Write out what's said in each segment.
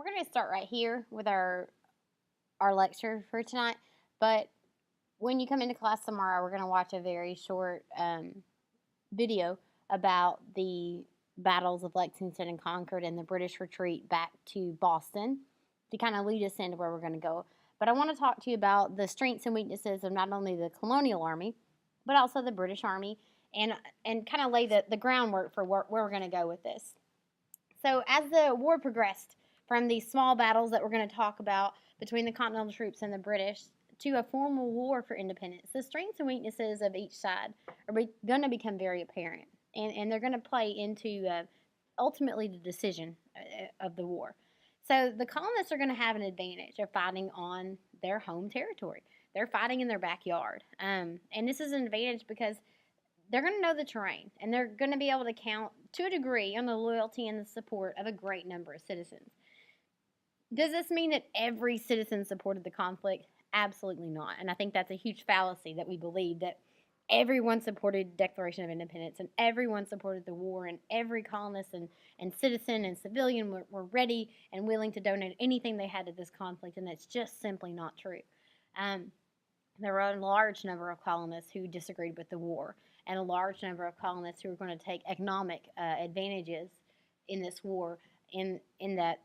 we're going to start right here with our lecture for tonight. But when you come into class tomorrow, we're going to watch a very short video about the battles of Lexington and Concord and the British retreat back to Boston to kind of lead us into where we're going to go. But I want to talk to you about the strengths and weaknesses of not only the colonial army, but also the British Army, and kind of lay the groundwork for where we're going to go with this. So as the war progressed from these small battles that we're going to talk about between the Continental troops and the British to a formal war for independence, the strengths and weaknesses of each side are going to become very apparent, and they're going to play into ultimately the decision of the war. So the colonists are going to have an advantage of fighting on their home territory. They're fighting in their backyard. And this is an advantage because they're going to know the terrain, and they're going to be able to count, to a degree, on the loyalty and the support of a great number of citizens. Does this mean that every citizen supported the conflict? Absolutely not. And I think that's a huge fallacy that we believe that everyone supported the Declaration of Independence and everyone supported the war, and every colonist and citizen and civilian were ready and willing to donate anything they had to this conflict, and that's just simply not true. There were a large number of colonists who disagreed with the war, and a large number of colonists who were going to take economic advantages in this war, in that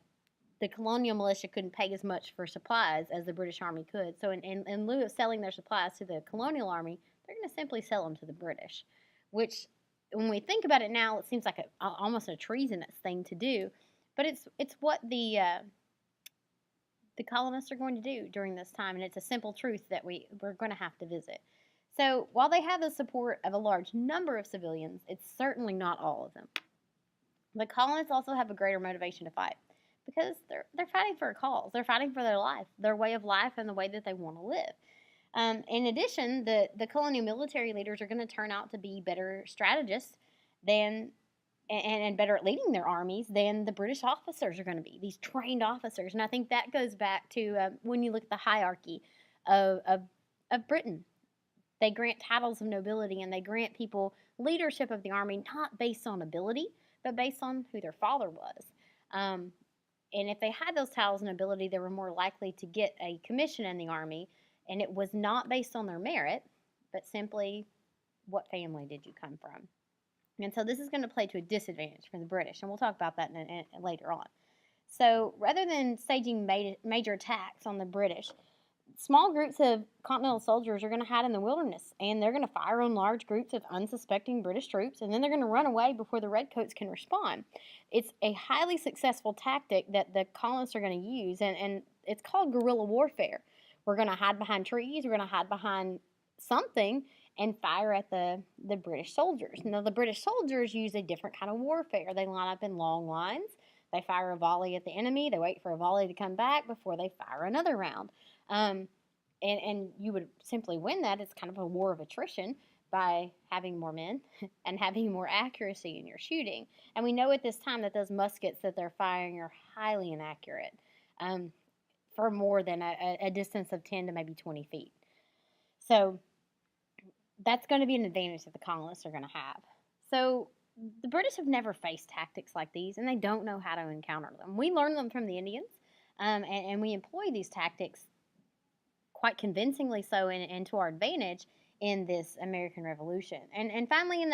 the colonial militia couldn't pay as much for supplies as the British Army could. So in lieu of selling their supplies to the colonial army, they're going to simply sell them to the British, which, when we think about it now, it seems like almost a treasonous thing to do, but it's what the colonists are going to do during this time, and it's a simple truth that we're going to have to visit. So while they have the support of a large number of civilians, it's certainly not all of them. The colonists also have a greater motivation to fight because they're fighting for a cause. They're fighting for their life, their way of life, and the way that they want to live. In addition, the colonial military leaders are going to turn out to be better strategists and better at leading their armies than the British officers are going to be, these trained officers. And I think that goes back to when you look at the hierarchy of Britain. They grant titles of nobility, and they grant people leadership of the army not based on ability, but based on who their father was. And if they had those titles of nobility, they were more likely to get a commission in the army, and it was not based on their merit, but simply what family did you come from. And so this is going to play to a disadvantage for the British, and we'll talk about that later on. So rather than staging major attacks on the British, small groups of Continental soldiers are going to hide in the wilderness, and they're going to fire on large groups of unsuspecting British troops, and then they're going to run away before the Redcoats can respond. It's a highly successful tactic that the colonists are going to use, and it's called guerrilla warfare. We're going to hide behind trees, we're going to hide behind something, and fire at the British soldiers. Now, the British soldiers use a different kind of warfare. They line up in long lines. They fire a volley at the enemy. They wait for a volley to come back before they fire another round. And you would simply win that. It's kind of a war of attrition by having more men and having more accuracy in your shooting. And we know at this time that those muskets that they're firing are highly inaccurate for more than a distance of 10 to maybe 20 feet. So that's going to be an advantage that the colonists are going to have. So the British have never faced tactics like these, and they don't know how to encounter them. We learned them from the Indians, and we employ these tactics quite convincingly so and to our advantage in this American Revolution. And finally,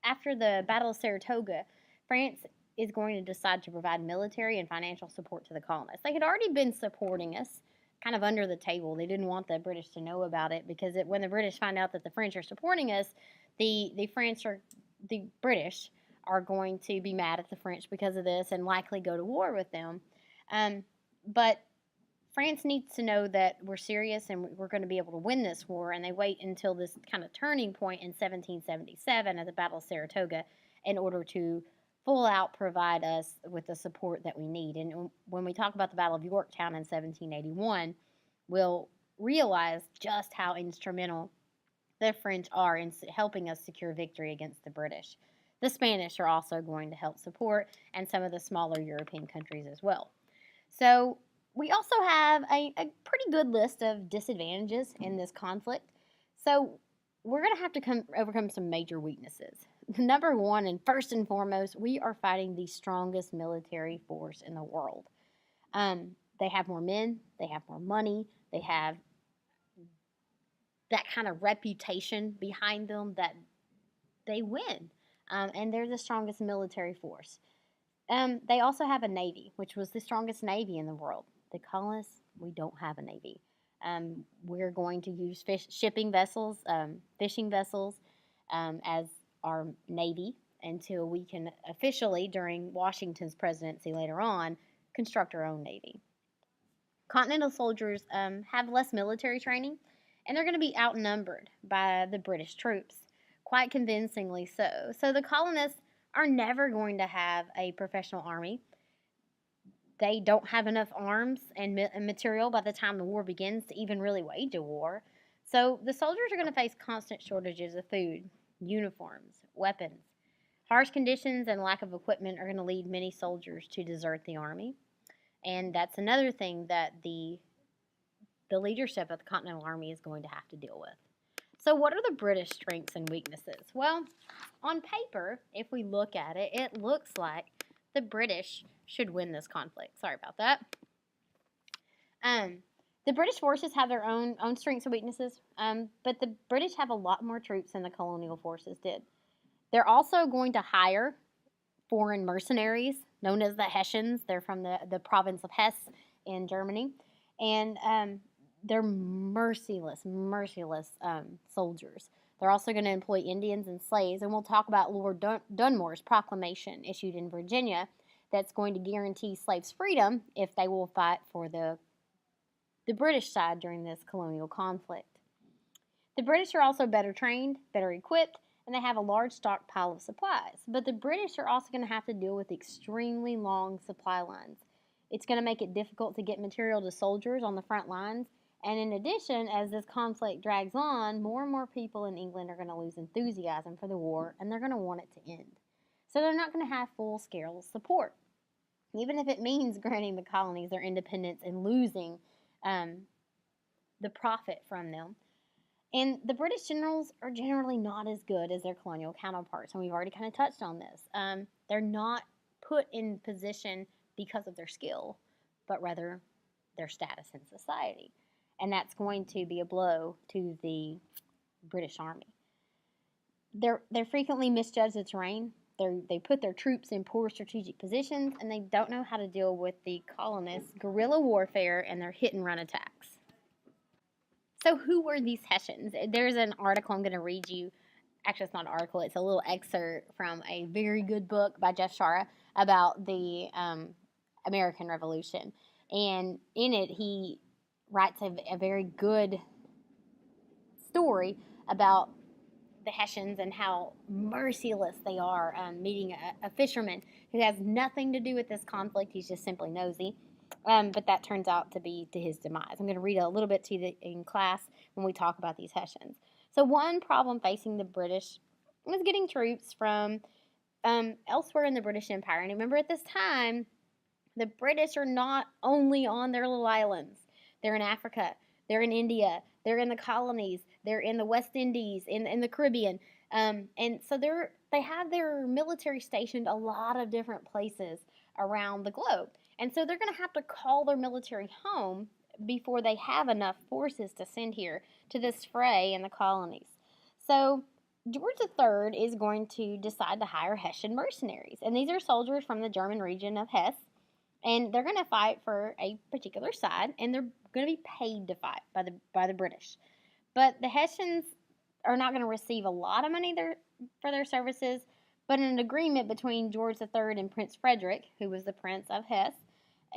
after the Battle of Saratoga, France is going to decide to provide military and financial support to the colonists. They had already been supporting us kind of under the table. They didn't want the British to know about it because when the British find out that the French are supporting us, the British are going to be mad at the French because of this and likely go to war with them. But France needs to know that we're serious and we're going to be able to win this war, and they wait until this kind of turning point in 1777 at the Battle of Saratoga in order to full out provide us with the support that we need. And when we talk about the Battle of Yorktown in 1781, we'll realize just how instrumental the French are in helping us secure victory against the British. The Spanish are also going to help support, and some of the smaller European countries as well. So we also have a pretty good list of disadvantages in this conflict. So we're going to have to overcome some major weaknesses. Number one, and first and foremost, we are fighting the strongest military force in the world. They have more men, they have more money, they have that kind of reputation behind them that they win. And they're the strongest military force. They also have a navy, which was the strongest navy in the world. The colonists, we don't have a navy. We're going to use shipping vessels, fishing vessels, as our navy until we can officially, during Washington's presidency later on, construct our own navy. Continental soldiers have less military training, and they're going to be outnumbered by the British troops, quite convincingly so. So the colonists are never going to have a professional army. They don't have enough arms and material by the time the war begins to even really wage a war. So the soldiers are going to face constant shortages of food, uniforms, weapons. Harsh conditions and lack of equipment are going to lead many soldiers to desert the army. And that's another thing that the leadership of the Continental Army is going to have to deal with. So what are the British strengths and weaknesses? Well, on paper, if we look at it, it looks like the British should win this conflict. Sorry about that. The British forces have their own strengths and weaknesses, but the British have a lot more troops than the colonial forces did. They're also going to hire foreign mercenaries known as the Hessians. They're from the province of Hesse in Germany. And they're merciless soldiers. They're also going to employ Indians and slaves. And we'll talk about Lord Dunmore's proclamation issued in Virginia that's going to guarantee slaves freedom if they will fight for the British side during this colonial conflict. The British are also better trained, better equipped, and they have a large stockpile of supplies. But the British are also going to have to deal with extremely long supply lines. It's going to make it difficult to get material to soldiers on the front lines. And in addition, as this conflict drags on, more and more people in England are going to lose enthusiasm for the war, and they're going to want it to end. So they're not going to have full-scale support, even if it means granting the colonies their independence and losing the profit from them. And the British generals are generally not as good as their colonial counterparts, and we've already kind of touched on this. They're not put in position because of their skill, but rather their status in society. And that's going to be a blow to the British Army. They frequently misjudge the terrain. They put their troops in poor strategic positions, and they don't know how to deal with the colonists' guerrilla warfare and their hit-and-run attacks. So who were these Hessians? There's an article I'm going to read you. Actually, it's not an article. It's a little excerpt from a very good book by Jeff Shara about the American Revolution. And in it, he writes a very good story about the Hessians and how merciless they are, meeting a fisherman who has nothing to do with this conflict. He's just simply nosy. But that turns out to be to his demise. I'm going to read a little bit to you in class when we talk about these Hessians. So one problem facing the British was getting troops from elsewhere in the British Empire. And remember, at this time, the British are not only on their little islands. They're in Africa. They're in India. They're in the colonies. They're in the West Indies, in the Caribbean. And so they have their military stationed a lot of different places around the globe. And so they're going to have to call their military home before they have enough forces to send here to this fray in the colonies. So George III is going to decide to hire Hessian mercenaries. And these are soldiers from the German region of Hesse. And they're going to fight for a particular side, and they're going to be paid to fight by the British. But the Hessians are not going to receive a lot of money for their services, but an agreement between George III and Prince Frederick, who was the Prince of Hesse,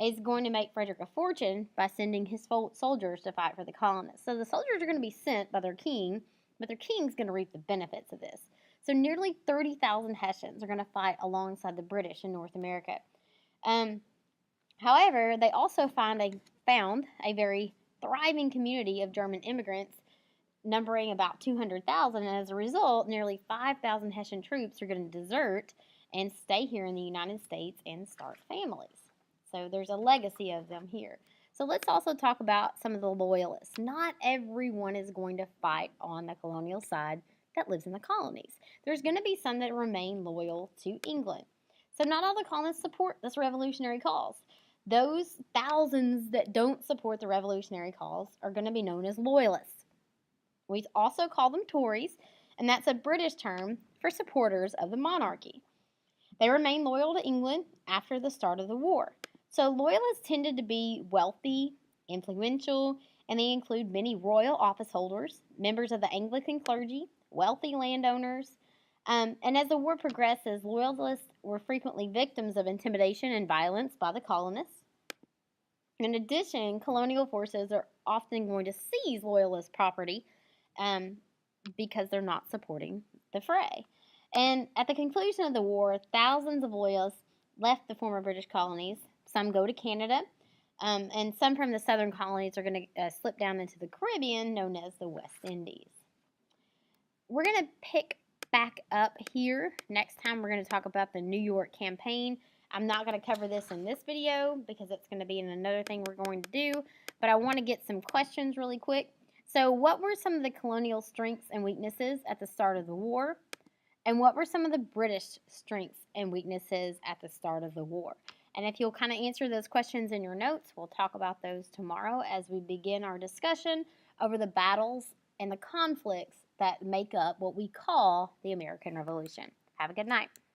is going to make Frederick a fortune by sending his soldiers to fight for the colonists. So the soldiers are going to be sent by their king, but their king's going to reap the benefits of this. So nearly 30,000 Hessians are going to fight alongside the British in North America. However, they also found a very thriving community of German immigrants numbering about 200,000, and as a result, nearly 5,000 Hessian troops are going to desert and stay here in the United States and start families. So there's a legacy of them here. So let's also talk about some of the loyalists. Not everyone is going to fight on the colonial side that lives in the colonies. There's going to be some that remain loyal to England. So not all the colonists support this revolutionary cause. Those thousands that don't support the revolutionary cause are going to be known as loyalists. We also call them Tories, and that's a British term for supporters of the monarchy. They remained loyal to England after the start of the war. So loyalists tended to be wealthy, influential, and they include many royal office holders, members of the Anglican clergy, wealthy landowners. And as the war progresses, loyalists were frequently victims of intimidation and violence by the colonists. In addition, colonial forces are often going to seize loyalist property um, because they're not supporting the fray. And at the conclusion of the war, thousands of loyalists left the former British colonies. Some go to Canada, and some from the southern colonies are going to slip down into the Caribbean, known as the West Indies. We're going to pick back up here. Next time, we're going to talk about the New York campaign. I'm not going to cover this in this video because it's going to be in another thing we're going to do, but I want to get some questions really quick. So what were some of the colonial strengths and weaknesses at the start of the war? And what were some of the British strengths and weaknesses at the start of the war? And if you'll kind of answer those questions in your notes, we'll talk about those tomorrow as we begin our discussion over the battles and the conflicts that make up what we call the American Revolution. Have a good night.